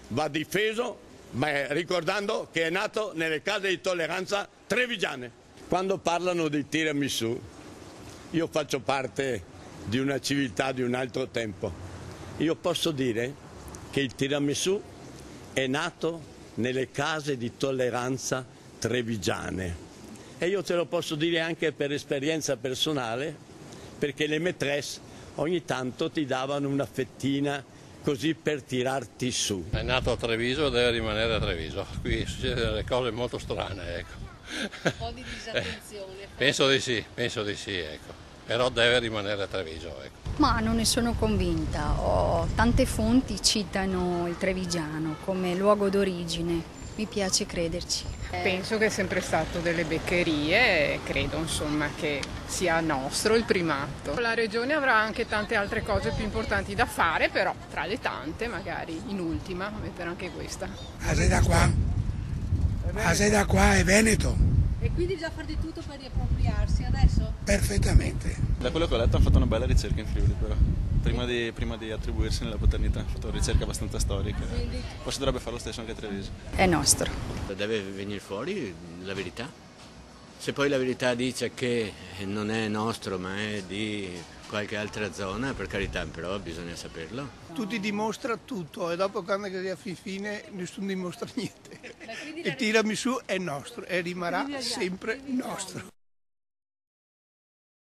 va difeso, ma ricordando che è nato nelle case di tolleranza trevigiane. Quando parlano di tiramisù, io faccio parte di una civiltà di un altro tempo. Io posso dire che il tiramisù è nato nelle case di tolleranza trevigiane. E io te lo posso dire anche per esperienza personale, perché le maîtresse ogni tanto ti davano una fettina così per tirarti su. È nato a Treviso e deve rimanere a Treviso. Qui succedono delle cose molto strane, ecco. Un po' di disattenzione. Penso di sì, ecco. Però deve rimanere a Treviso, ecco. Ma non ne sono convinta. Tante fonti citano il trevigiano come luogo d'origine. Mi piace crederci. Penso che è sempre stato delle beccherie e credo insomma che sia nostro il primato. La regione avrà anche tante altre cose più importanti da fare, però tra le tante magari in ultima mettere anche questa. Sei da qua è Veneto. E quindi bisogna fare di tutto per riappropriarsi adesso? Perfettamente. Da quello che ho letto hanno fatto una bella ricerca in Friuli però. Prima di attribuirsi nella paternità, hanno fatto una ricerca abbastanza storica. Forse dovrebbe fare lo stesso anche a Treviso. È nostro. Deve venire fuori la verità. Se poi la verità dice che non è nostro ma è di qualche altra zona, per carità, però bisogna saperlo. Tutti dimostra tutto e dopo quando arriva a fine nessuno dimostra niente. Il tiramisù è nostro e rimarrà sempre nostro.